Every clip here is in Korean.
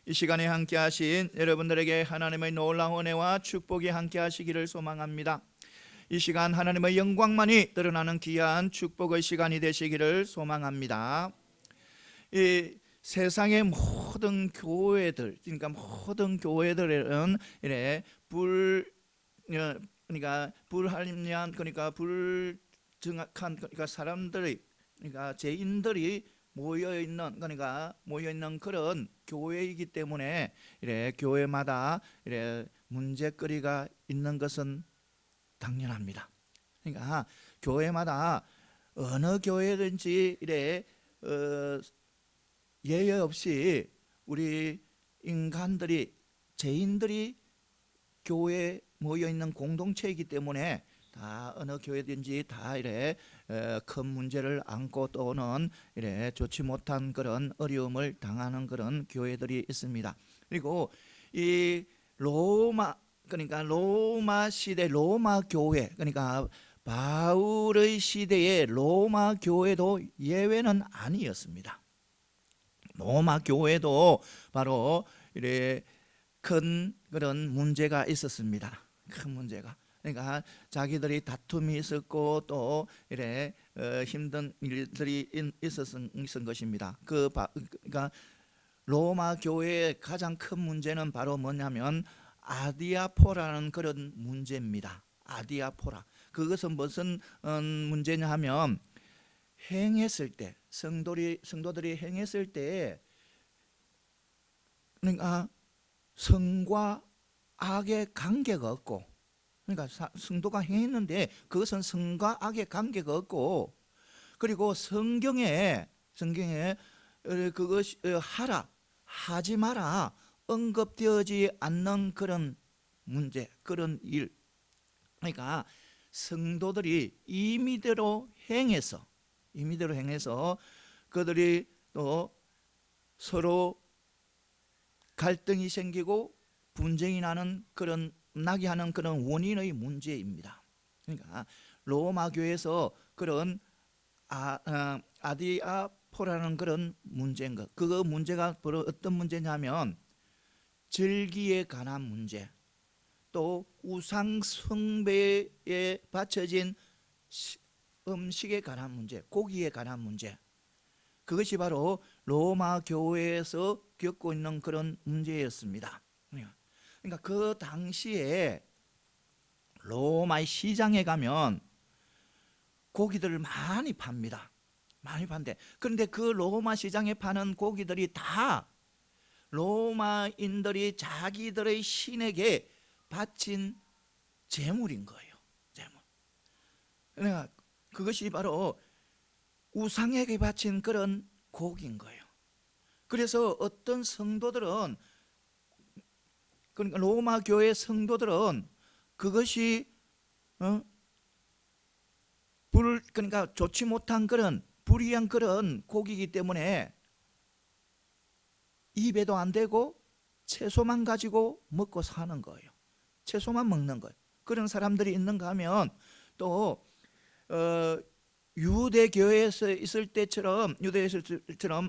이 시간에 함께 하신 여러분들에게 하나님의 놀라운 은혜와 축복이 함께 하시기를 소망합니다. 이 시간 하나님의 영광만이 드러나는 귀한 축복의 시간이 되시기를 소망합니다. 이 세상의 모든 교회들, 그러니까 모든 교회들은 이래 그러니까 불합리한, 그러니까 불정확한, 그러니까 사람들이, 그러니까 죄인들이 모여 있는 그런 교회이기 때문에 이래 교회마다 이래 문제거리가 있는 것은 당연합니다. 그러니까 교회마다 어느 교회든지 이래 예외 없이 우리 인간들이, 죄인들이 교회에 모여 있는 공동체이기 때문에 다 어느 교회든지 다 이래 큰 문제를 안고 또는 이래 좋지 못한 그런 어려움을 당하는 그런 교회들이 있습니다. 그리고 이 로마 시대 로마 교회, 그러니까 바울의 시대의 로마 교회도 예외는 아니었습니다. 로마 교회도 바로 이래 큰 그런 문제가 있었습니다. 큰 문제가. 그러니까 자기들이 다툼이 있었고 또 이래 힘든 일들이 있었던 것입니다. 그러니까 로마 교회의 가장 큰 문제는 바로 뭐냐면 아디아포라는 그런 문제입니다. 아디아포라. 그것은 무슨 문제냐 하면 행했을 때, 성도들이 행했을 때, 그러니까 성과 악의 관계가 없고, 그러니까 성도가 행했는데 그것은 성과 악의 관계가 없고, 그리고 성경에 그것이 하지 마라 언급되어지 않는 그런 문제, 그런 일. 그러니까 성도들이 임의대로 행해서 그들이 또 서로 갈등이 생기고 분쟁이 나게 하는 그런 원인의 문제입니다. 그러니까 로마 교회에서 그런 아디아포라는 그런 문제인 것. 그 문제가 바로 어떤 문제냐면 절기에 관한 문제, 또 우상 숭배에 바쳐진 음식에 관한 문제, 고기에 관한 문제. 그것이 바로 로마 교회에서 겪고 있는 그런 문제였습니다. 그러니까 그 당시에 로마의 시장에 가면 고기들을 많이 팝니다. 많이 판대. 그런데 그 로마 시장에 파는 고기들이 다 로마인들이 자기들의 신에게 바친 제물인 거예요. 제물. 그러니까 그것이 바로 우상에게 바친 그런 고기인 거예요. 그래서 어떤 성도들은, 그러니까 로마 교회 성도들은 그것이 그러니까 좋지 못한 그런 불의한 그런 고기이기 때문에 입에도 안 대고 채소만 가지고 먹고 사는 거예요. 채소만 먹는 거예요. 그런 사람들이 있는가 하면 또 유대교회에서 있을 때처럼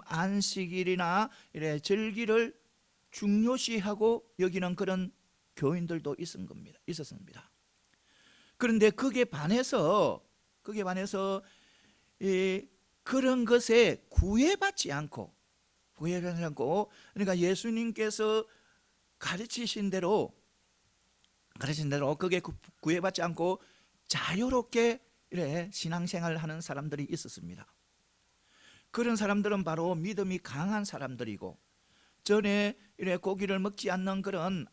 안식일이나 이래 절기를 중요시하고 여기는 그런 교인들도 있었습니다. 그런데 그게 반해서 그런 것에 구애받지 않고, 그러니까 예수님께서 가르치신 대로 그게 구애받지 않고 자유롭게 이래 신앙생활을 하는 사람들이 있었습니다. 그런 사람들은 바로 믿음이 강한 사람들이고, 전에 이래 고기를 먹지 않는 그런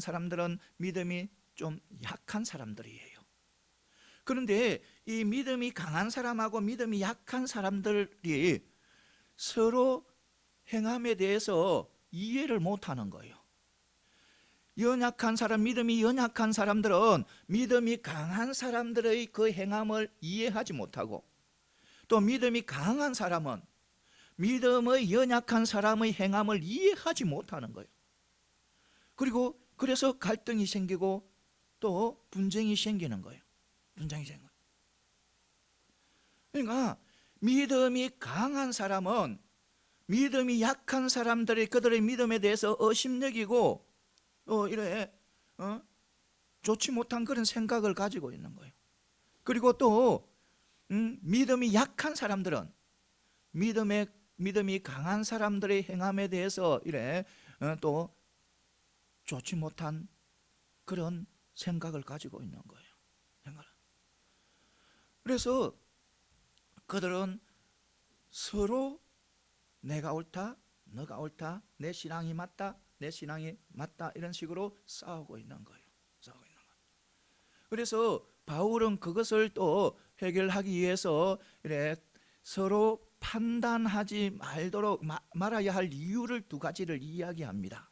사람들은 믿음이 좀 약한 사람들이에요. 그런데 이 믿음이 강한 사람하고 믿음이 약한 사람들이 서로 행함에 대해서 이해를 못하는 거예요. 믿음이 연약한 사람들은 믿음이 강한 사람들의 그 행함을 이해하지 못하고, 또 믿음이 강한 사람은 믿음의 연약한 사람의 행함을 이해하지 못하는 거예요. 그래서 갈등이 생기고 또 분쟁이 생기는 거예요. 그러니까 믿음이 강한 사람은 믿음이 약한 사람들이 그들의 믿음에 대해서 의심여기고 이래 좋지 못한 그런 생각을 가지고 있는 거예요. 그리고 또 믿음이 약한 사람들은 믿음이 강한 사람들의 행함에 대해서 이래 또 좋지 못한 그런 생각을 가지고 있는 거예요. 그래서 그들은 서로 내가 옳다, 너가 옳다, 내 신앙이 맞다, 내 신앙이 맞다 이런 식으로 싸우고 있는 거예요. 그래서 바울은 그것을 또 해결하기 위해서 이래 서로 판단하지 말도록 말아야 할 이유를 두 가지를 이야기합니다.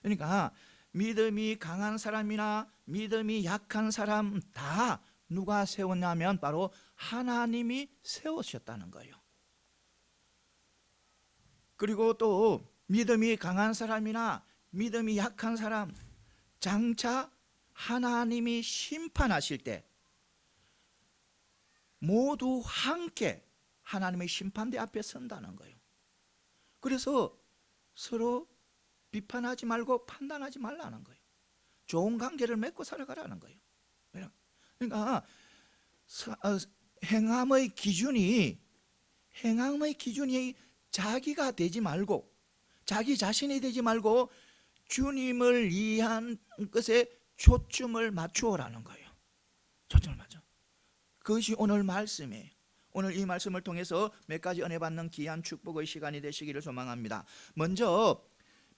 그러니까 믿음이 강한 사람이나 믿음이 약한 사람 다 누가 세웠냐면 바로 하나님이 세우셨다는 거예요. 그리고 또 믿음이 강한 사람이나 믿음이 약한 사람 장차 하나님이 심판하실 때 모두 함께 하나님의 심판대 앞에 선다는 거예요. 그래서 서로 비판하지 말고 판단하지 말라는 거예요. 좋은 관계를 맺고 살아가라는 거예요. 그러니까 행함의 기준이 자기가 되지 말고 자기 자신이 되지 말고 주님을 위한 것에 초점을 맞추어라는 거예요. 초점을 맞춰. 그것이 오늘 말씀이에요. 오늘 이 말씀을 통해서 몇 가지 은혜 받는 귀한 축복의 시간이 되시기를 소망합니다. 먼저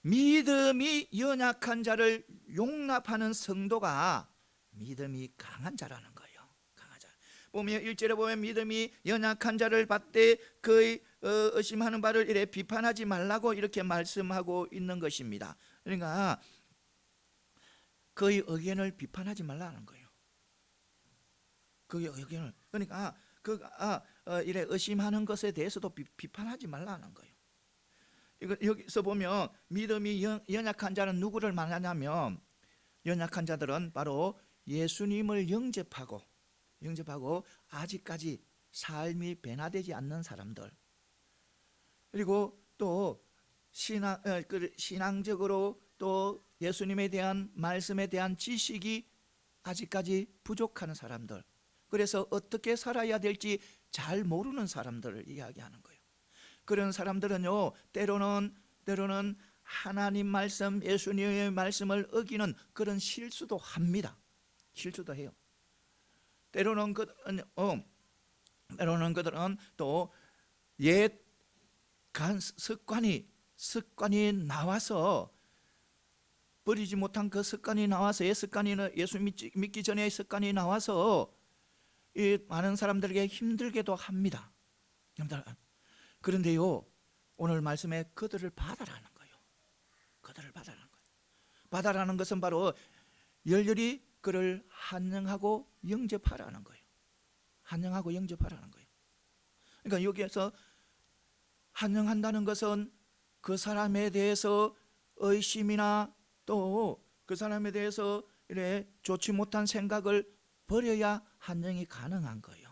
믿음이 연약한 자를 용납하는 성도가 믿음이 강한 자라는 거예요. 강한 자. 보면 1절에 보면 믿음이 연약한 자를 받되 그의 의심하는 바를 이래 비판하지 말라고 이렇게 말씀하고 있는 것입니다. 그러니까 그의 의견을 비판하지 말라는 거예요. 그의 의견을 그러니까 이래 의심하는 것에 대해서도 비판하지 말라는 거예요. 이거 여기서 보면 믿음이 연약한 자는 누구를 말하냐면 연약한 자들은 바로 예수님을 영접하고 아직까지 삶이 변화되지 않는 사람들, 그리고 또 신앙적으로 또 예수님에 대한 말씀에 대한 지식이 아직까지 부족한 사람들, 그래서 어떻게 살아야 될지 잘 모르는 사람들을 이야기하는 거예요. 그런 사람들은요 때로는 하나님 말씀, 예수님의 말씀을 어기는 그런 실수도 합니다. 실수도 해요. 때로는 그들은 또 옛 습관이 나와서 버리지 못한 그 습관이 나와서 옛 습관이 예수 믿기 전에 습관이 나와서 이 많은 사람들에게 힘들게도 합니다. 그런데요 오늘 말씀에 그들을 받아라는 거예요. 그들을 받아라는 거예요. 받아라는 것은 바로 열렬히 그를 환영하고 영접하라는 거예요. 환영하고 영접하라는 거예요. 그러니까 여기에서 환영한다는 것은 그 사람에 대해서 의심이나 또 그 사람에 대해서 이래 좋지 못한 생각을 버려야 환영이 가능한 거예요.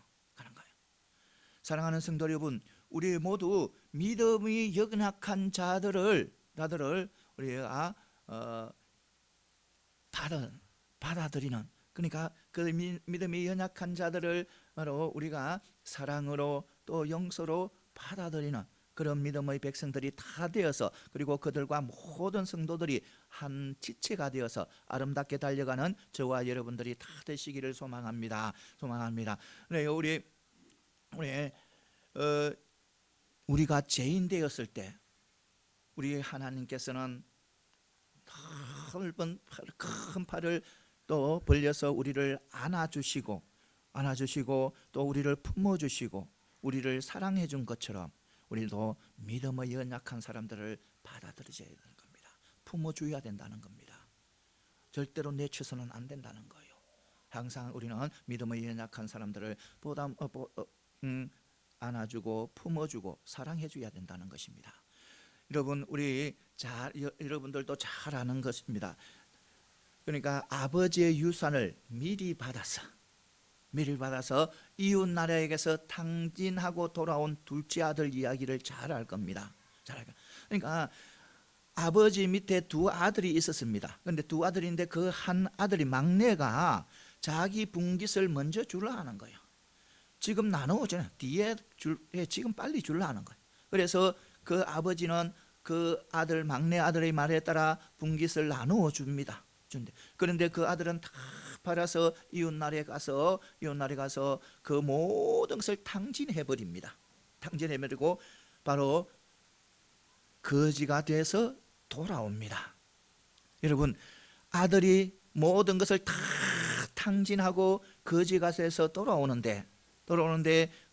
사랑하는 성도 여러분, 우리 모두 믿음이 연약한 자들을 우리가 받아들이는, 그러니까 그 믿음이 연약한 자들을 바로 우리가 사랑으로 또 용서로 받아들이는 그런 믿음의 백성들이 다 되어서, 그리고 그들과 모든 성도들이 한 지체가 되어서 아름답게 달려가는 저와 여러분들이 다 되시기를 소망합니다. 네, 우리가 죄인 되었을 때 우리 하나님께서는 넓은 큰 팔을 또 벌려서 우리를 안아주시고 또 우리를 품어주시고 우리를 사랑해 준 것처럼 우리도 믿음의 연약한 사람들을 받아들여야 되는 겁니다. 품어줘야 된다는 겁니다. 절대로 내쳐서는 안 된다는 거예요. 항상 우리는 믿음의 연약한 사람들을 안아주고 품어주고 사랑해줘야 된다는 것입니다. 여러분, 여러분들도 잘 아는 것입니다. 그러니까 아버지의 유산을 미리 받아서 이웃 나라에게서 탕진하고 돌아온 둘째 아들 이야기를 잘 알 겁니다. 그러니까 아버지 밑에 두 아들이 있었습니다. 그런데 두 아들인데 그 한 아들이 막내가 자기 분깃을 먼저 주려 하는 거예요. 지금 나눠오잖아요. 뒤에 지금 빨리 주려 하는 거예요. 그래서 그 아버지는 그 아들 막내 아들의 말에 따라 분깃을 나누어 줍니다. 그런데 그 아들은 다 팔아서 이웃나라에 가서 그 모든 것을 탕진해 버립니다. 탕진해 버리고 바로 거지가 돼서 돌아옵니다. 여러분, 아들이 모든 것을 다 탕진하고 거지가 돼서 돌아오는데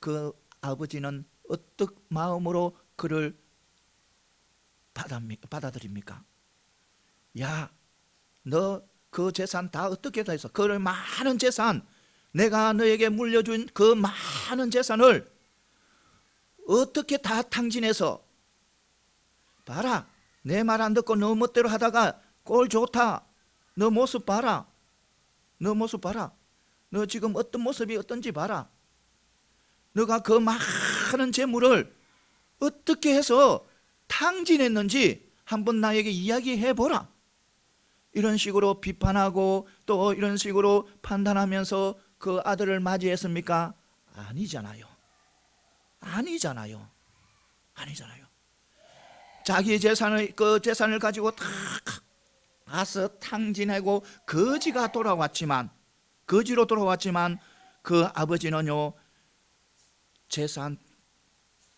그 아버지는 어떤 마음으로 그를 받아들입니까? 야, 너 그 재산 다 어떻게 다 했어? 그 많은 재산, 내가 너에게 물려준 그 많은 재산을 어떻게 다 탕진해서, 봐라, 내 말 안 듣고 너 멋대로 하다가 꼴 좋다, 너 모습 봐라, 너 지금 어떤 모습이 어떤지 봐라, 너가 그 많은 재물을 어떻게 해서 탕진했는지 한번 나에게 이야기해 보라. 이런 식으로 비판하고 또 이런 식으로 판단하면서 그 아들을 맞이했습니까? 아니잖아요. 자기 재산을, 그 재산을 가지고 다 가서 탕진하고 거지로 돌아왔지만 그 아버지는요, 재산,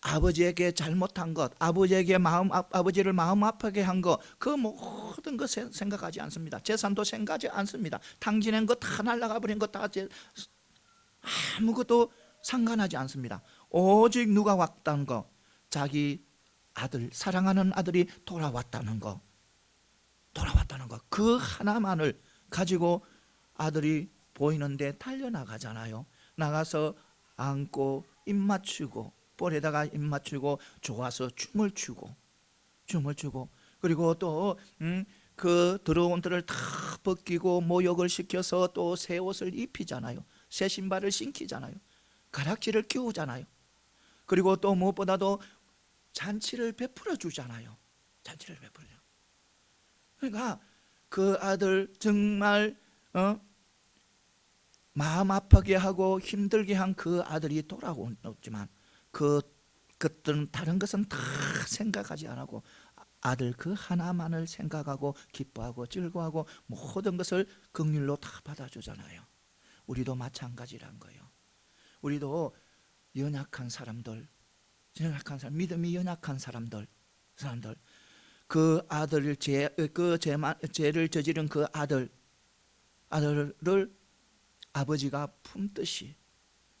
아버지에게 잘못한 것, 아버지를 마음 아프게 한 것, 그 모든 것 생각하지 않습니다. 재산도 생각하지 않습니다. 탕진한 것 다 날아가 버린 것 다 아무것도 상관하지 않습니다. 오직 누가 왔다는 거, 자기 아들, 사랑하는 아들이 돌아왔다는 거, 그 하나만을 가지고 아들이 보이는데 달려나가잖아요. 나가서 안고 입 맞추고, 볼에다가 입 맞추고 좋아서 춤을 추고 그리고 또 그 들어온 들을 다 벗기고 모욕을 시켜서 또 새 옷을 입히잖아요. 새 신발을 신기잖아요. 가락지를 끼우잖아요. 그리고 또 무엇보다도 잔치를 베풀어 주잖아요. 그러니까 그 아들 정말 마음 아프게 하고 힘들게 한 그 아들이 돌아오지만 그것들은 다른 것은 다 생각하지 않고 아들 그 하나만을 생각하고 기뻐하고 즐거워하고 모든 것을 긍휼로 다 받아주잖아요. 우리도 마찬가지란 거예요. 우리도 연약한 사람들, 믿음이 연약한 사람들, 그 아들을 죄를 저지른 그 아들을 아버지가 품듯이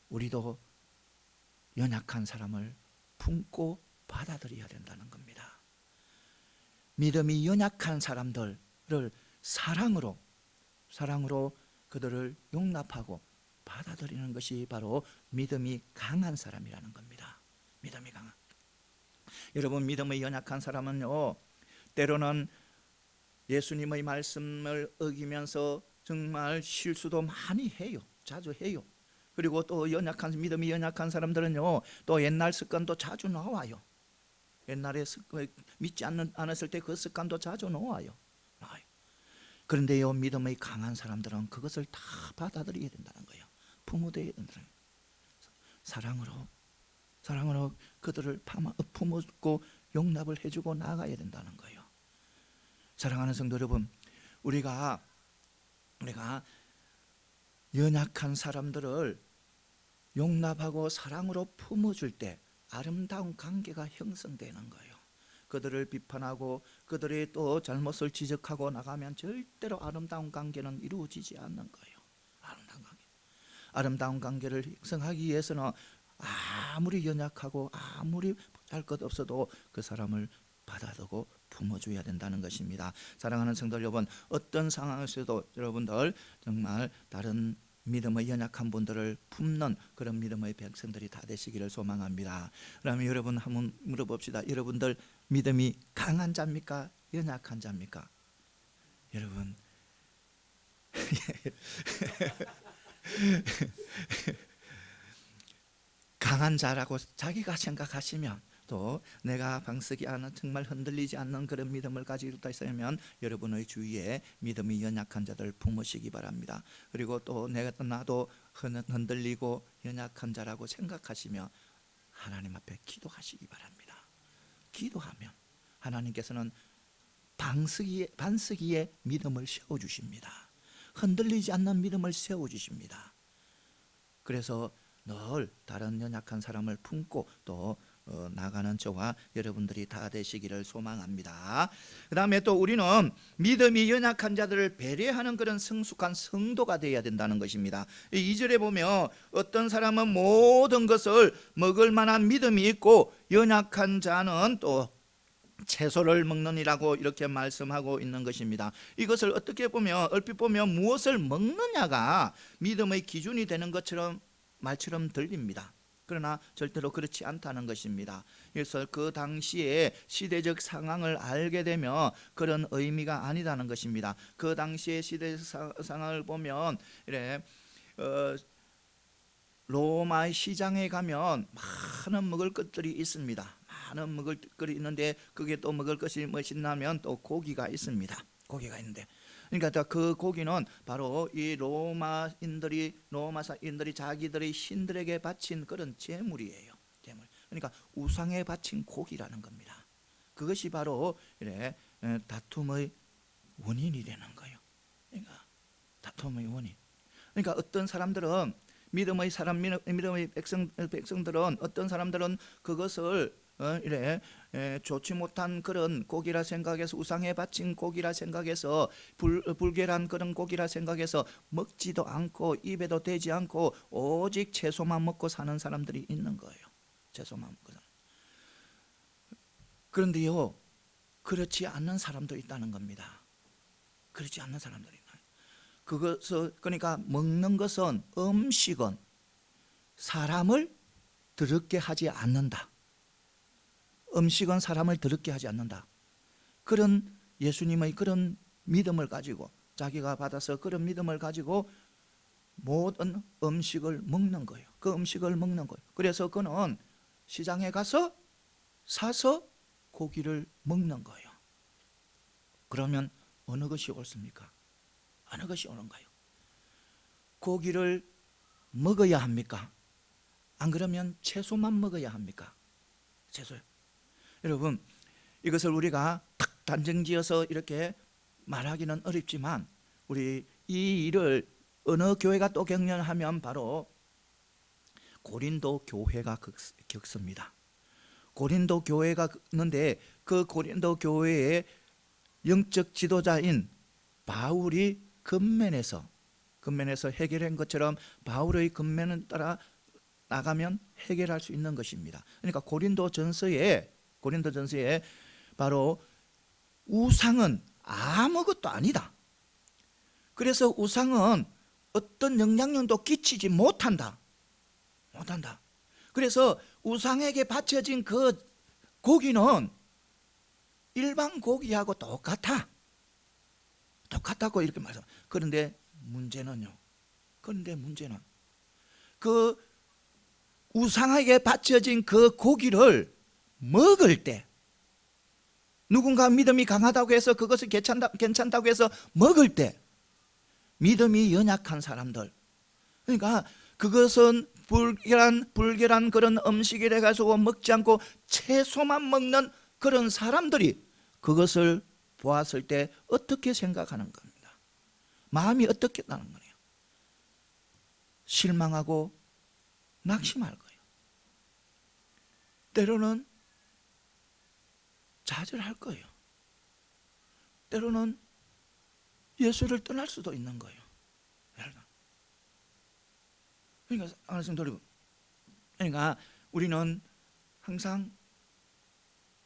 우리도 연약한 사람을 품고 받아들여야 된다는 겁니다. 믿음이 연약한 사람들을 사랑으로 그들을 용납하고 받아들이는 것이 바로 믿음이 강한 사람이라는 겁니다. 믿음이 강한. 여러분, 믿음이 연약한 사람은요, 때로는 예수님의 말씀을 어기면서 정말 실수도 많이 해요. 자주 해요. 그리고 또 믿음이 연약한 사람들은요, 또 옛날 습관도 자주 나와요. 옛날에 믿지 않았을 때 그 습관도 자주 나와요. 그런데요, 믿음이 강한 사람들은 그것을 다 받아들여야 된다는 거예요. 품어야 된다는 거예요. 사랑으로 그들을 품고 용납을 해주고 나가야 된다는 거예요. 사랑하는 성도 여러분, 우리가 연약한 사람들을 용납하고 사랑으로 품어줄 때 아름다운 관계가 형성되는 거예요. 그들을 비판하고 그들의 또 잘못을 지적하고 나가면 절대로 아름다운 관계는 이루어지지 않는 거예요. 아름다운 관계를 형성하기 위해서는 아무리 연약하고 아무리 할 것 없어도 그 사람을 받아두고 품어줘야 된다는 것입니다. 사랑하는 성도 여러분, 어떤 상황에서도 여러분들 정말 다른 믿음의 연약한 분들을 품는 그런 믿음의 백성들이 다 되시기를 소망합니다. 그러면 여러분 한번 물어봅시다. 여러분들 믿음이 강한 자입니까? 연약한 자입니까? 여러분 강한 자라고 자기가 생각하시면, 또 내가 방석이 하나 정말 흔들리지 않는 그런 믿음을 가지고 있다 했으면 여러분의 주위에 믿음이 연약한 자들 품으시기 바랍니다. 그리고 또 나도 흔들리고 연약한 자라고 생각하시며 하나님 앞에 기도하시기 바랍니다. 기도하면 하나님께서는 반석이의 믿음을 세워주십니다. 흔들리지 않는 믿음을 세워주십니다. 그래서 늘 다른 연약한 사람을 품고 또 나가는 저와 여러분들이 다 되시기를 소망합니다. 그 다음에 또 우리는 믿음이 연약한 자들을 배려하는 그런 성숙한 성도가 되어야 된다는 것입니다. 2절에 보면 어떤 사람은 모든 것을 먹을 만한 믿음이 있고 연약한 자는 또 채소를 먹느니라고 이렇게 말씀하고 있는 것입니다. 이것을 어떻게 보면 얼핏 보면 무엇을 먹느냐가 믿음의 기준이 되는 것처럼 말처럼 들립니다. 그러나 절대로 그렇지 않다는 것입니다. 그래서 그 당시에 시대적 상황을 알게 되면 그런 의미가 아니다는 것입니다. 그 당시의 시대적 상황을 보면 이래 로마의 시장에 가면 많은 먹을 것들이 있습니다. 많은 먹을 것이 있는데 그게 또 먹을 것이 무엇이냐면 또 고기가 있습니다. 고기가 있는데, 그러니까 그 고기는 바로 이 로마사인들이 자기들의 신들에게 바친 그런 제물이에요. 제물. 그러니까 우상에 바친 고기라는 겁니다. 그것이 바로 이래 다툼의 원인이 되는 거예요. 그러니까 다툼의 원인. 그러니까 어떤 사람들은 믿음의 백성들은 어떤 사람들은 그것을 이래 좋지 못한 그런 고기라 생각해서 우상에 바친 고기라 생각해서 불결한 그런 고기라 생각해서 먹지도 않고 입에도 대지 않고 오직 채소만 먹고 사는 사람들이 있는 거예요. 채소만 먹고 사는. 그런데요, 그렇지 않는 사람도 있다는 겁니다. 그렇지 않는 사람들이 있나요? 그러니까 먹는 것은, 음식은 사람을 더럽게 하지 않는다. 음식은 사람을 더럽게 하지 않는다. 그런 예수님의 그런 믿음을 가지고, 자기가 받아서 그런 믿음을 가지고 모든 음식을 먹는 거예요. 그 음식을 먹는 거예요. 그래서 그는 시장에 가서 사서 고기를 먹는 거예요. 그러면 어느 것이 옳습니까? 어느 것이 옳은가요? 고기를 먹어야 합니까? 안 그러면 채소만 먹어야 합니까? 채소요. 여러분, 이것을 우리가 탁 단정지어서 이렇게 말하기는 어렵지만 우리 이 일을 어느 교회가 또 경련하면 바로 고린도 교회가 겪습니다. 고린도 교회가 있는데 그 고린도 교회의 영적 지도자인 바울이 근면에서 해결한 것처럼 바울의 근면을 따라 나가면 해결할 수 있는 것입니다. 그러니까 고린도전서에 바로 우상은 아무것도 아니다. 그래서 우상은 어떤 영향력도 끼치지 못한다. 그래서 우상에게 바쳐진 그 고기는 일반 고기하고 똑같다고 이렇게 말씀. 그런데 문제는 그 우상에게 바쳐진 그 고기를 먹을 때, 누군가 믿음이 강하다고 해서 그것을 괜찮다고 해서 먹을 때, 믿음이 연약한 사람들, 그러니까 그것은 불결한 그런 음식이라 가지고 먹지 않고 채소만 먹는 그런 사람들이 그것을 보았을 때 어떻게 생각하는 겁니다. 마음이 어떻게 나는 거예요? 실망하고 낙심할 거예요. 때로는 좌절할 거예요. 때로는 예수를 떠날 수도 있는 거예요. 그러니까 우리는 항상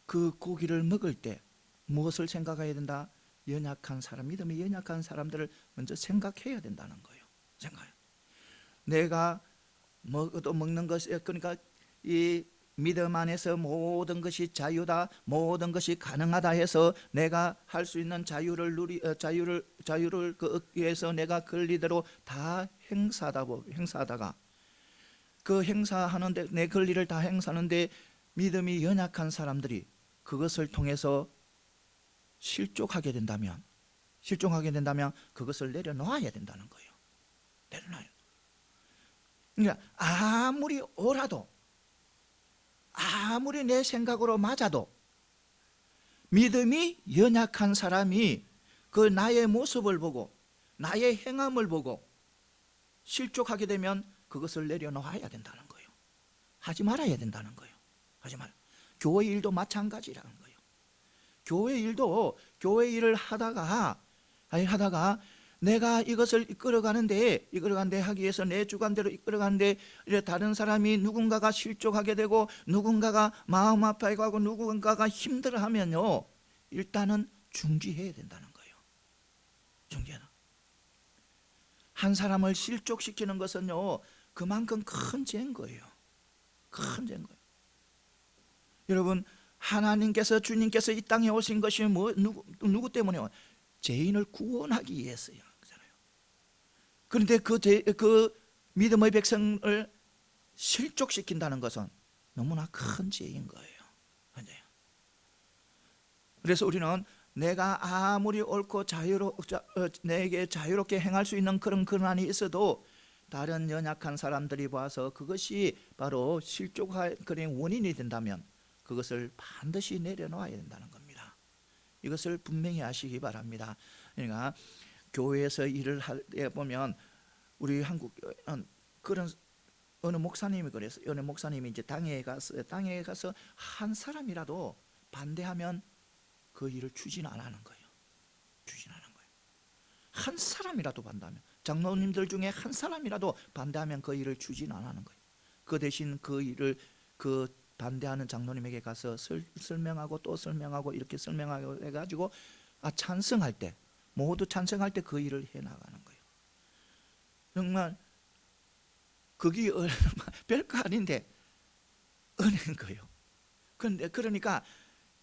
그 고기를 먹을 때 무엇을 생각해야 된다? 연약한 사람, 믿음이 연약한 사람들을 먼저 생각해야 된다는 거예요. 내가 먹는 것이, 그러니까 이 믿음 안에서 모든 것이 자유다, 모든 것이 가능하다 해서 내가 할 수 있는 자유를 그 위해서 내가 권리대로 다 행사하다가 그 행사하는데 내 권리를 다 행사하는데 믿음이 연약한 사람들이 그것을 통해서 실족하게 된다면 그것을 내려놓아야 된다는 거예요. 내려놔요. 그러니까 아무리 옳아도 아무리 내 생각으로 맞아도 믿음이 연약한 사람이 그 나의 모습을 보고 나의 행함을 보고 실족하게 되면 그것을 내려놓아야 된다는 거예요. 하지 말아야 된다는 거예요. 하지 말. 교회 일도 마찬가지라는 거예요. 교회 일을 하다가 내가 이것을 이끌어가는데 하기 위해서 내 주관대로 이끌어가는데 다른 사람이 누군가가 실족하게 되고 누군가가 마음 아파하고 누군가가 힘들어하면요, 일단은 중지해야 된다는 거예요. 중지해라. 한 사람을 실족시키는 것은요, 그만큼 큰 죄인 거예요. 큰 죄인 거예요. 여러분, 하나님께서 주님께서 이 땅에 오신 것이 누구 때문에요? 죄인을 구원하기 위해서요. 그런데 그 믿음의 백성을 실족시킨다는 것은 너무나 큰 죄인 거예요. 그래서 우리는 내가 아무리 옳고 내게 자유롭게 행할 수 있는 그런 권한이 있어도 다른 연약한 사람들이 봐서 그것이 바로 실족할 그런 원인이 된다면 그것을 반드시 내려놓아야 된다는 겁니다. 이것을 분명히 아시기 바랍니다. 그러니까 교회에서 일을 할 때 보면 우리 한국 그런 어느 목사님이 그랬어요. 어느 목사님이 이제 당에 가서 한 사람이라도 반대하면 그 일을 추진 안 하는 거예요. 추진 안 하는 거예요. 한 사람이라도 반대하면, 장로님들 중에 한 사람이라도 반대하면 그 일을 추진 안 하는 거예요. 그 대신 그 일을 그 반대하는 장로님에게 가서 설명하고 또 설명하고 이렇게 설명하고 해가지고 찬성할 때, 모두 찬성할 때 그 일을 해 나가는 거예요. 정말 그게 별거 아닌데 은혜인 거예요. 그런데 그러니까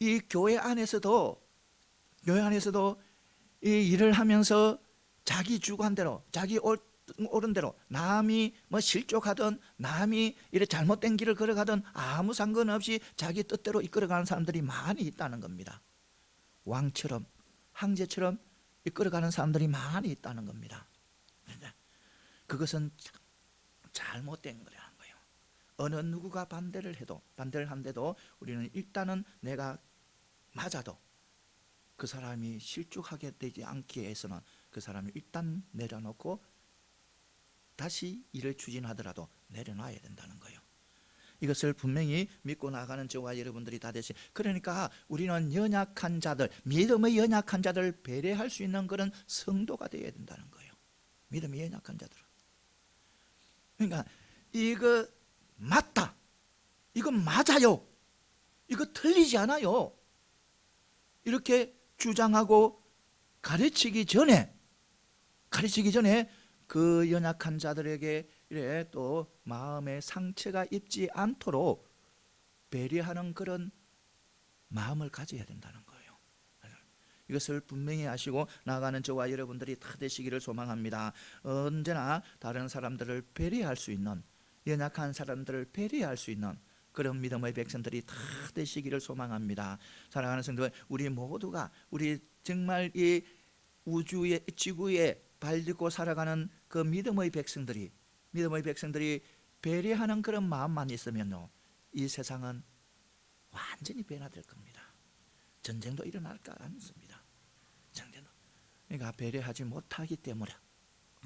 이 교회 안에서도 이 일을 하면서 자기 주관대로, 자기 옳은 대로, 남이 뭐 실족하든 남이 이래 잘못된 길을 걸어가든 아무 상관없이 자기 뜻대로 이끌어가는 사람들이 많이 있다는 겁니다. 왕처럼, 황제처럼 이끌어가는 사람들이 많이 있다는 겁니다. 그것은 잘못된 거라는 거예요. 어느 누구가 반대를 한데도 우리는 일단은 내가 맞아도 그 사람이 실족하게 되지 않기 위해서는 그 사람을 일단 내려놓고 다시 일을 추진하더라도 내려놔야 된다는 거예요. 이것을 분명히 믿고 나가는 저와 여러분들이 다 되시. 그러니까 우리는 연약한 자들, 믿음의 연약한 자들을 배려할 수 있는 그런 성도가 되어야 된다는 거예요. 믿음이 연약한 자들은. 그러니까 이거 맞다, 이거 맞아요, 이거 틀리지 않아요, 이렇게 주장하고 가르치기 전에 그 연약한 자들에게 이래 또 마음에 상처가 입지 않도록 배려하는 그런 마음을 가져야 된다는 거예요. 이것을 분명히 아시고 나아가는 저와 여러분들이 다 되시기를 소망합니다. 언제나 다른 사람들을 배려할 수 있는, 연약한 사람들을 배려할 수 있는 그런 믿음의 백성들이 다 되시기를 소망합니다. 사랑하는 성도, 우리 모두가 우리 정말 이 우주의 지구에 발딛고 살아가는 그 믿음의 백성들이 배려하는 그런 마음만 있으면요, 이 세상은 완전히 변화될 겁니다. 전쟁도 일어날까 않습니다. 그러니까 배려하지 못하기 때문에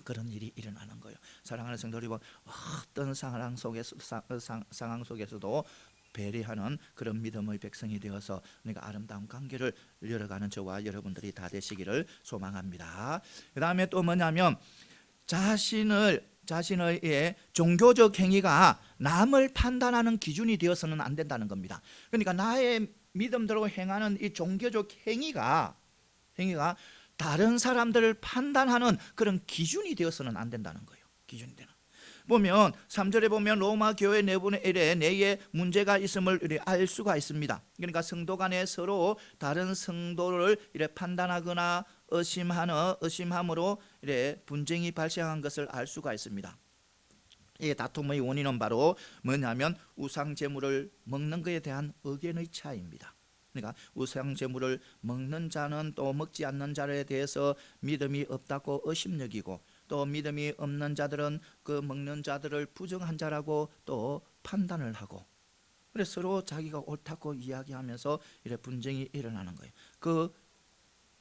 그런 일이 일어나는 거예요. 사랑하는 성도 여러분, 어떤 상황 속에서도 배려하는 그런 믿음의 백성이 되어서 우리가 아름다운 관계를 열어가는 저와 여러분들이 다 되시기를 소망합니다. 그 다음에 또 뭐냐면 자신의 종교적 행위가 남을 판단하는 기준이 되어서는 안 된다는 겁니다. 그러니까 나의 믿음대로 행하는 이 종교적 행위가 다른 사람들을 판단하는 그런 기준이 되어서는 안 된다는 거예요. 기준이 되는. 보면 3절에 보면 로마 교회 내에 문제가 있음을 알 수가 있습니다. 그러니까 성도 간에 서로 다른 성도를 판단하거나 의심함으로 분쟁이 발생한 것을 알 수가 있습니다. 이 다툼의 원인은 바로 뭐냐면 우상 제물을 먹는 것에 대한 의견의 차이입니다. 그러니까 우상 제물을 먹는 자는 또 먹지 않는 자에 대해서 믿음이 없다고 의심여기고, 또 믿음이 없는 자들은 그 먹는 자들을 부정한 자라고 또 판단을 하고, 그래서 서로 자기가 옳다고 이야기하면서 이래 분쟁이 일어나는 거예요. 그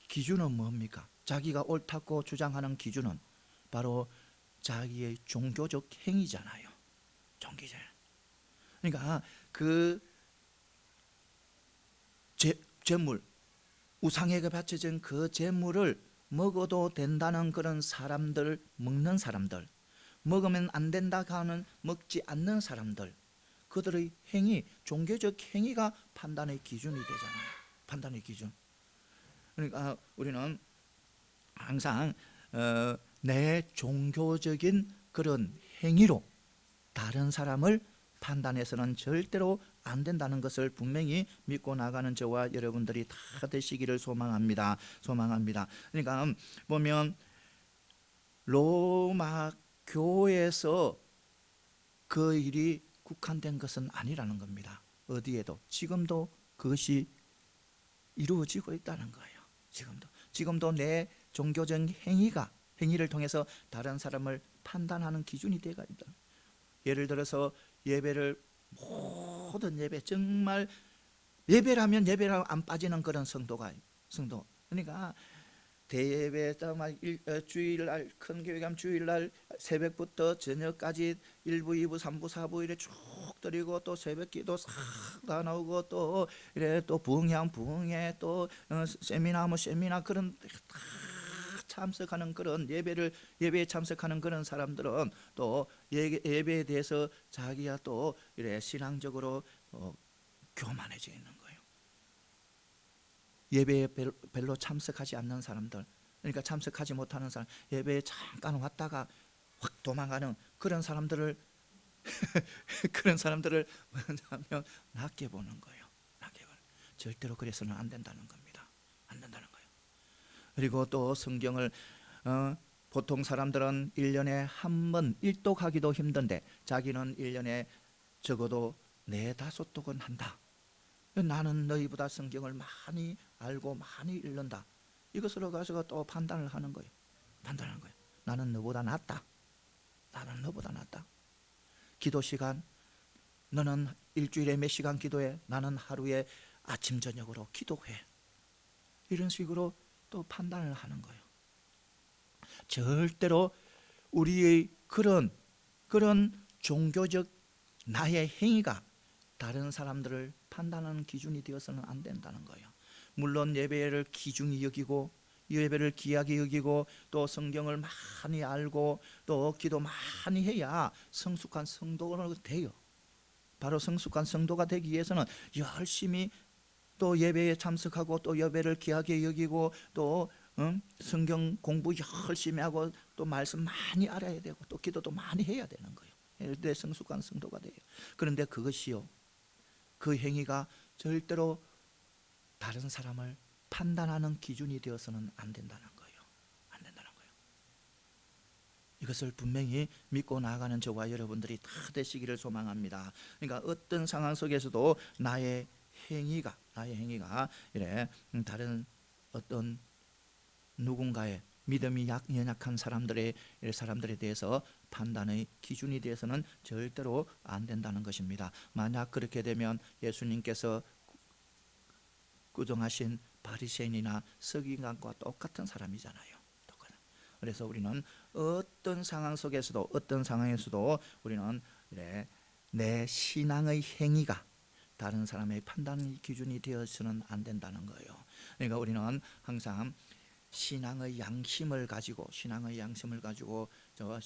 기준은 뭡니까? 자기가 옳다고 주장하는 기준은 바로 자기의 종교적 행위잖아요. 종교적. 그러니까 그 제물, 우상에게 바쳐진 그 제물을 먹어도 된다는 그런 사람들, 먹는 사람들, 먹으면 안 된다 하는 먹지 않는 사람들, 그들의 행위, 종교적 행위가 판단의 기준이 되잖아요. 판단의 기준. 그러니까 우리는 항상 내 종교적인 그런 행위로 다른 사람을 판단해서는 절대로 안 된다는 것을 분명히 믿고 나가는 저와 여러분들이 다 되시기를 소망합니다. 그러니까 보면 로마 교회에서 그 일이 국한된 것은 아니라는 겁니다. 어디에도 지금도 그것이 이루어지고 있다는 거예요. 지금도 내 종교적 행위를 통해서 다른 사람을 판단하는 기준이 되어 있다. 예를 들어서 예배를, 모든 예배, 정말 예배라면 예배라고 안 빠지는 그런 성도. 그러니까 대예배, 주일날, 큰 교회 가면 주일날 새벽부터 저녁까지 1부, 2부, 3부, 4부 이래 쭉 드리고, 또 새벽기도 싹 다 나오고, 또 이래 또 부흥회, 또 세미나 그런 다 참석하는 그런 예배에 참석하는 그런 사람들은 또 예배에 대해서 자기가 또 이래 신앙적으로 교만해져 있는 거예요. 예배에 별로 참석하지 않는 사람들, 그러니까 참석하지 못하는 사람, 예배에 잠깐 왔다가 확 도망가는 그런 사람들을 뭐냐면 낮게 보는 거예요. 절대로 그래서는 안 된다는 겁니다. 그리고 또 성경을 보통 사람들은 1년에 한 번 일독하기도 힘든데 자기는 1년에 적어도 4-5독은 한다. 나는 너희보다 성경을 많이 알고 많이 읽는다. 이것으로 가지고 또 판단을 하는 거예요. 나는 너보다 낫다. 기도 시간, 너는 일주일에 몇 시간 기도해? 나는 하루에 아침 저녁으로 기도해. 이런 식으로 또 판단을 하는 거예요. 절대로 우리의 그런 종교적 나의 행위가 다른 사람들을 판단하는 기준이 되어서는 안 된다는 거예요. 물론 예배를 귀중히 여기고, 예배를 귀하게 여기고, 또 성경을 많이 알고, 또 기도 많이 해야 성숙한 성도가 돼요. 바로 성숙한 성도가 되기 위해서는 열심히 또 예배에 참석하고, 또 예배를 귀하게 여기고, 또 성경 공부 열심히 하고, 또 말씀 많이 알아야 되고, 또 기도도 많이 해야 되는 거예요. 내 성숙한 성도가 돼요. 그런데 그것이요, 그 행위가 절대로 다른 사람을 판단하는 기준이 되어서는 안 된다는 거예요. 이것을 분명히 믿고 나아가는 저와 여러분들이 다 되시기를 소망합니다. 그러니까 어떤 상황 속에서도 나의 행위가 이래 다른 어떤 누군가의 믿음이 연약한 사람들에 대해서 판단의 기준이 되어서는 절대로 안 된다는 것입니다. 만약 그렇게 되면 예수님께서 구정하신 바리새인이나 서기관과 똑같은 사람이잖아요. 그래서 우리는 어떤 상황에서도 우리는 내 신앙의 행위가 다른 사람의 판단 기준이 되어서는 안 된다는 거예요. 그러니까 우리는 항상 신앙의 양심을 가지고 저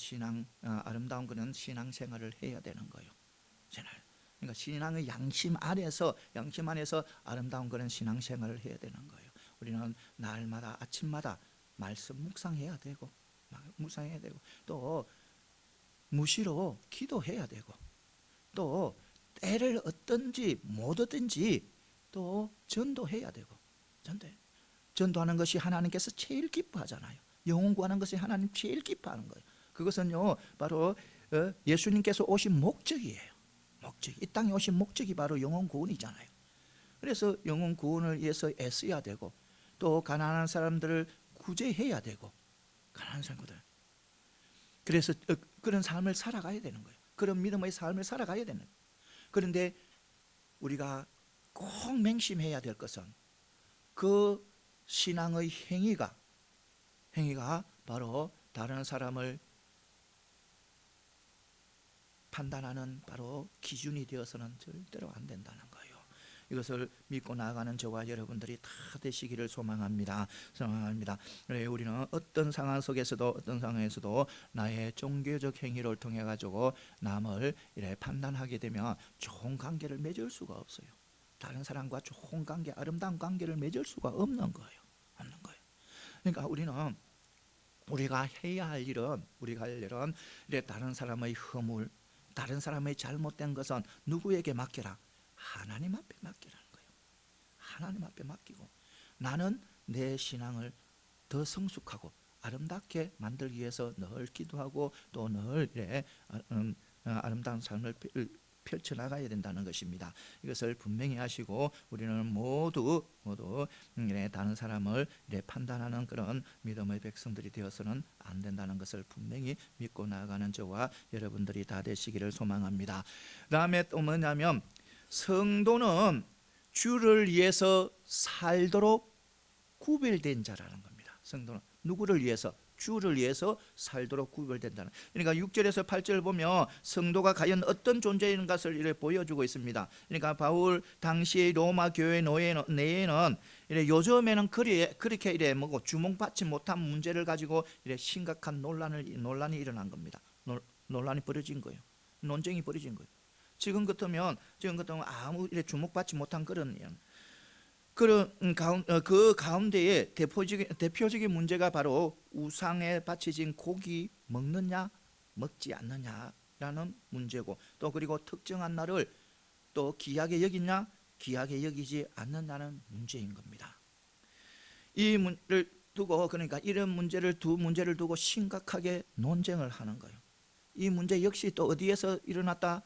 아름다운 그런 신앙생활을 해야 되는 거예요. 그러니까 신앙의 양심 안에서 아름다운 그런 신앙생활을 해야 되는 거예요. 우리는 날마다 아침마다 말씀 묵상해야 되고, 또 무시로 기도해야 되고, 또 때를 얻든지 못 얻든지 또 전도해야 되고. 전도하는 것이 하나님께서 제일 기뻐하잖아요. 영혼 구하는 것이 하나님 제일 기뻐하는 거예요. 그것은요 바로 예수님께서 오신 목적이에요. 목적. 이 땅에 오신 목적이 바로 영혼 구원이잖아요. 그래서 영혼 구원을 위해서 애써야 되고 또 가난한 사람들을 구제해야 되고 가난한 사람들. 그래서 그런 삶을 살아가야 되는 거예요. 그런 믿음의 삶을 살아가야 되는 거예요. 그런데 우리가 꼭 맹심해야 될 것은 그 신앙의 행위가 바로 다른 사람을 판단하는 바로 기준이 되어서는 절대로 안 된다는 거예요. 이것을 믿고 나아가는 저와 여러분들이 다 되시기를 소망합니다. 우리는 어떤 상황 속에서도 나의 종교적 행위를 통해 가지고 남을 이래 판단하게 되면 좋은 관계를 맺을 수가 없어요. 다른 사람과 좋은 관계, 아름다운 관계를 맺을 수가 없는 거예요. 그러니까 우리가 해야 할 일은 이래 다른 사람의 허물, 다른 사람의 잘못된 것은 누구에게 맡겨라? 하나님 앞에 맡기라는 거예요. 하나님 앞에 맡기고 나는 내 신앙을 더 성숙하고 아름답게 만들기 위해서 늘 기도하고 또 늘 아름다운 삶을 펼쳐나가야 된다는 것입니다. 이것을 분명히 하시고 우리는 모두 다른 사람을 판단하는 그런 믿음의 백성들이 되어서는 안 된다는 것을 분명히 믿고 나아가는 저와 여러분들이 다 되시기를 소망합니다. 그 다음에 또 뭐냐면 성도는 주를 위해서 살도록 구별된 자라는 겁니다. 성도는 누구를 위해서? 주를 위해서 살도록 구별된다는. 그러니까 6절에서 8절 보면 성도가 과연 어떤 존재인 것을 이렇게 보여주고 있습니다. 그러니까 바울 당시 로마 교회 내에는 요즘에는 그렇게 주목받지 못한 문제를 가지고 심각한 논란이 일어난 겁니다. 논란이 벌어진 거예요. 논쟁이 벌어진 거예요. 지금 같으면 아무 주목받지 못한 그런 그 가운데에 대표적인 문제가 바로 우상에 바쳐진 고기 먹느냐 먹지 않느냐라는 문제고 또 그리고 특정한 날을 또 귀하게 여기냐 귀하게 여기지 않는다는 문제인 겁니다. 이 문제를 두고 그러니까 이런 두 문제를 두고 심각하게 논쟁을 하는 거예요. 이 문제 역시 또 어디에서 일어났다?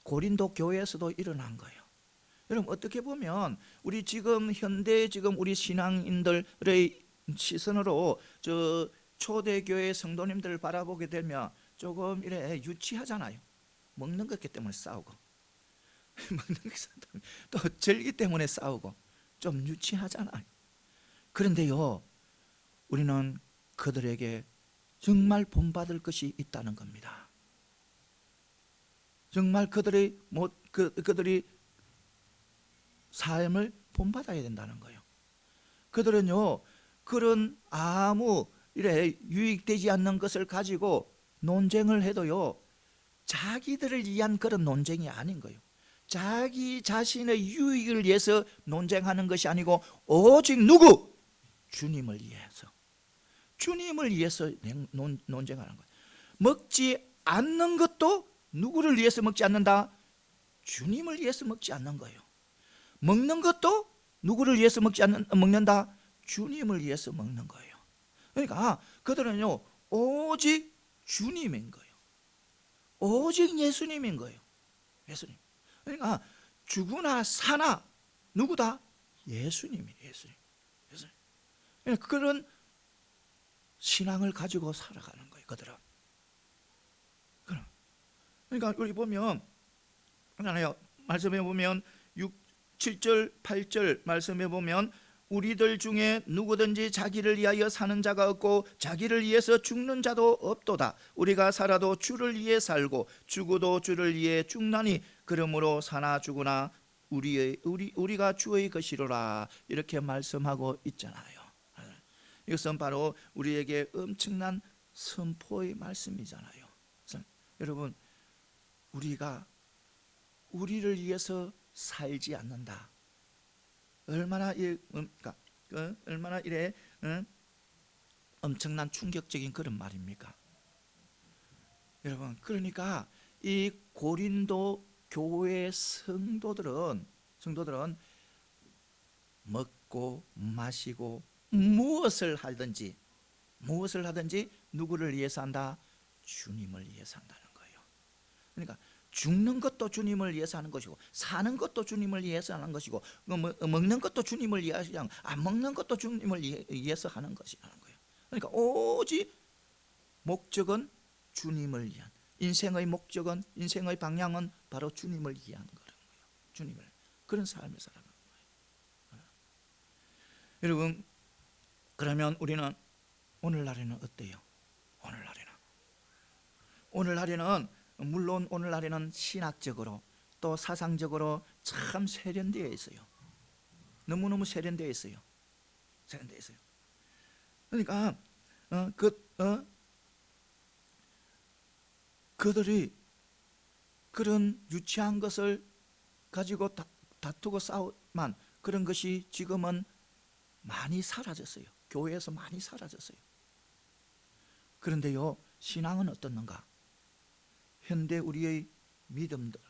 고린도 교회에서도 일어난 거예요. 여러분 어떻게 보면 우리 지금 현대 우리 신앙인들의 시선으로 초대교회 성도님들을 바라보게 되면 조금 유치하잖아요. 먹는 것 때문에 싸우고 또 절기 때문에 싸우고 좀 유치하잖아요. 그런데요 우리는 그들에게 정말 본받을 것이 있다는 겁니다. 정말 그들이 삶을 본받아야 된다는 거예요. 그들은요 그런 아무 유익되지 않는 것을 가지고 논쟁을 해도요 자기들을 위한 그런 논쟁이 아닌 거예요. 자기 자신의 유익을 위해서 논쟁하는 것이 아니고 오직 누구? 주님을 위해서 논쟁하는 거예요. 먹지 않는 것도 누구를 위해서 먹지 않는다? 주님을 위해서 먹지 않는 거예요. 먹는 것도 누구를 위해서 먹는다? 주님을 위해서 먹는 거예요. 그러니까 그들은요 오직 주님인 거예요. 오직 예수님인 거예요. 예수님. 그러니까 죽으나 사나 누구다? 예수님이에요. 예수님. 그러니까 그런 신앙을 가지고 살아가는 거예요. 그들은. 그러니까 우리 보면 말씀해 보면 7절 8절 말씀해 보면 우리들 중에 누구든지 자기를 위하여 사는 자가 없고 자기를 위해서 죽는 자도 없도다. 우리가 살아도 주를 위해 살고 죽어도 주를 위해 죽나니 그러므로 사나 죽으나 우리가 주의 것이로라. 이렇게 말씀하고 있잖아요. 이것은 바로 우리에게 엄청난 선포의 말씀이잖아요. 여러분 우리가 우리를 위해서 살지 않는다. 얼마나 엄청난 충격적인 그런 말입니까? 여러분 그러니까 이 고린도 교회 성도들은 먹고 마시고 무엇을 하든지 누구를 위해서 한다? 주님을 위해서 한다는 거예요. 그러니까 죽는 것도 주님을 위해서 하는 것이고, 사는 것도 주님을 위해서 하는 것이고, 먹는 것도 주님을 위해서 하는, 안 먹는 것도 주님을 위해서 하는 것이라는 거예요. 그러니까 오직 목적은 주님을 위한, 인생의 목적은, 인생의 방향은 바로 주님을 위한 거예요. 주님을, 그런 삶을 살아가는 거예요. 여러분, 그러면 우리는 오늘날에는 어때요? 오늘날에는 물론 오늘날에는 신학적으로 또 사상적으로 참 세련되어 있어요. 너무너무 세련되어 있어요. 그러니까 그들이 그런 유치한 것을 가지고 다투고 싸우만 그런 것이 지금은 많이 사라졌어요. 교회에서 많이 사라졌어요. 그런데요, 신앙은 어떻는가? 현대 우리의 믿음들,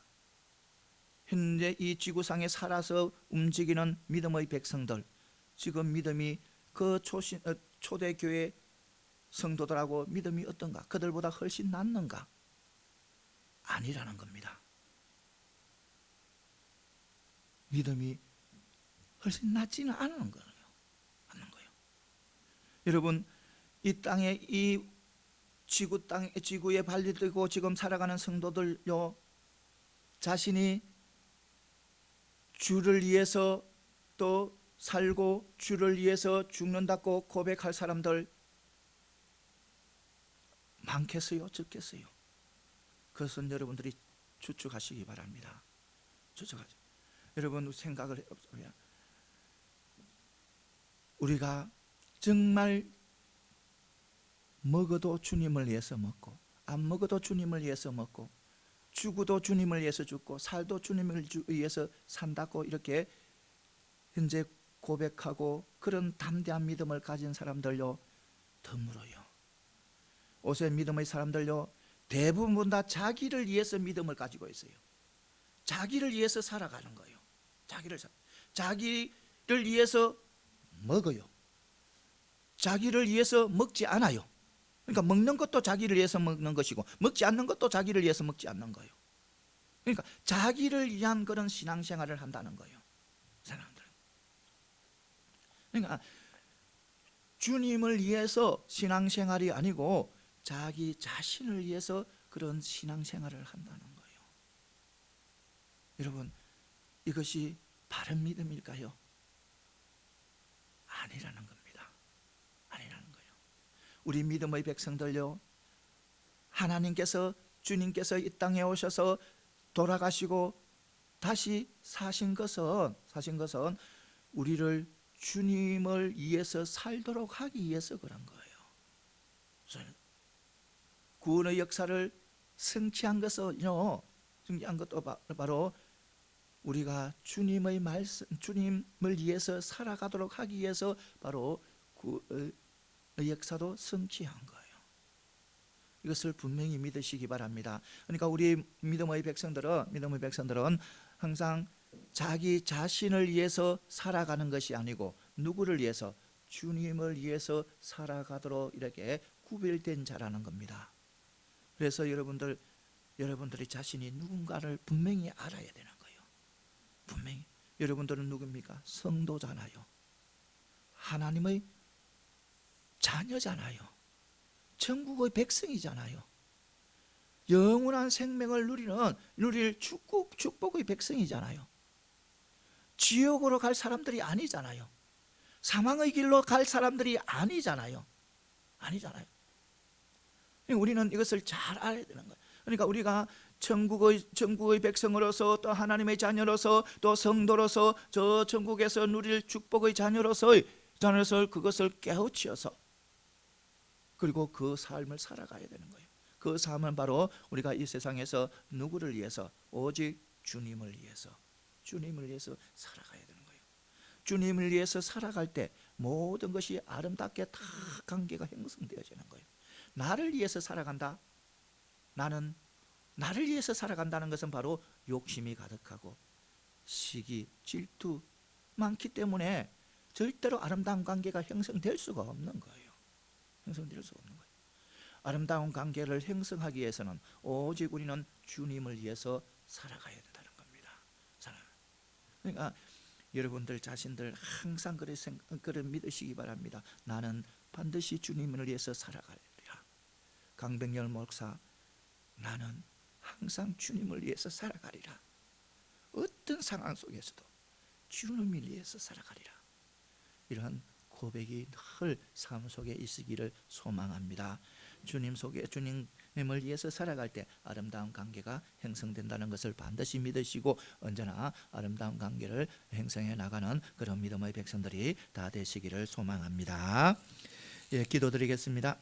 현재 이 지구상에 살아서 움직이는 믿음의 백성들, 지금 믿음이 그 초대교회 성도들하고 믿음이 어떤가? 그들보다 훨씬 낫는가? 아니라는 겁니다. 믿음이 훨씬 낫지는 않은 거예요. 여러분, 이 땅에, 이 지구에 발리되고 지금 살아가는 성도들요, 자신이 주를 위해서 또 살고 주를 위해서 죽는다고 고백할 사람들 많겠어요? 적겠어요? 그것은 여러분들이 추측하시기 바랍니다. 추측하죠. 여러분 생각을 해보세요. 우리가 정말 먹어도 주님을 위해서 먹고, 안 먹어도 주님을 위해서 먹고, 죽어도 주님을 위해서 죽고, 살도 주님을 위해서 산다고 이렇게 현재 고백하고 그런 담대한 믿음을 가진 사람들요 드물어요. 요새 믿음의 사람들요 대부분 다 자기를 위해서 믿음을 가지고 있어요. 자기를 위해서 살아가는 거예요. 자기를 위해서 먹어요. 자기를 위해서 먹지 않아요. 그러니까 먹는 것도 자기를 위해서 먹는 것이고, 먹지 않는 것도 자기를 위해서 먹지 않는 거예요. 그러니까 자기를 위한 그런 신앙생활을 한다는 거예요, 사람들은. 그러니까 주님을 위해서 신앙생활이 아니고 자기 자신을 위해서 그런 신앙생활을 한다는 거예요. 여러분, 이것이 바른 믿음일까요? 아니라는 겁니다. 아니라는 거예요. 우리 믿음의 백성들요, 하나님께서, 주님께서 이 땅에 오셔서 돌아가시고 다시 사신 것은 우리를 주님을 위해서 살도록 하기 위해서 그런 거예요. 구원의 역사를 성취한 것은요, 성취한 것도 바로 우리가 주님의 말씀, 주님을 위해서 살아가도록 하기 위해서 바로 구원의 역사도 성취한 거예요. 이것을 분명히 믿으시기 바랍니다. 그러니까 우리 믿음의 백성들은 항상 자기 자신을 위해서 살아가는 것이 아니고 누구를 위해서? 주님을 위해서 살아가도록 이렇게 구별된 자라는 겁니다. 그래서 여러분들이 자신이 누군가를 분명히 알아야 되는 거예요. 분명히. 여러분들은 누굽니까? 성도잖아요. 하나님의 자녀잖아요. 천국의 백성이잖아요. 영원한 생명을 누릴 축복의 백성이잖아요. 지옥으로 갈 사람들이 아니잖아요. 사망의 길로 갈 사람들이 아니잖아요. 우리는 이것을 잘 알아야 되는 거예요. 그러니까 우리가 천국의 백성으로서, 또 하나님의 자녀로서, 또 성도로서, 저 천국에서 누릴 축복의 자녀로서 그것을 깨우치어서, 그리고 그 삶을 살아가야 되는 거예요. 그 삶은 바로 우리가 이 세상에서 누구를 위해서? 오직 주님을 위해서 살아가야 되는 거예요. 주님을 위해서 살아갈 때 모든 것이 아름답게 다 관계가 형성되어지는 거예요. 나를 위해서 살아간다. 나를 위해서 살아간다는 것은 바로 욕심이 가득하고 시기, 질투 많기 때문에 절대로 아름다운 관계가 형성될 수가 없는 거예요. 아름다운 관계를 형성하기 위해서는 오직 우리는 주님을 위해서 살아가야 된다는 겁니다. 그러니까 여러분들 자신들 항상 그런 믿으시기 바랍니다. 나는 반드시 주님을 위해서 살아가리라. 강병열 목사, 나는 항상 주님을 위해서 살아가리라. 어떤 상황 속에서도 주님을 위해서 살아가리라. 이러한 고백이 늘 삶 속에 있으기를 소망합니다. 주님 속에 주님을 위해서 살아갈 때 아름다운 관계가 형성된다는 것을 반드시 믿으시고 언제나 아름다운 관계를 형성해 나가는 그런 믿음의 백성들이 다 되시기를 소망합니다. 예, 기도드리겠습니다.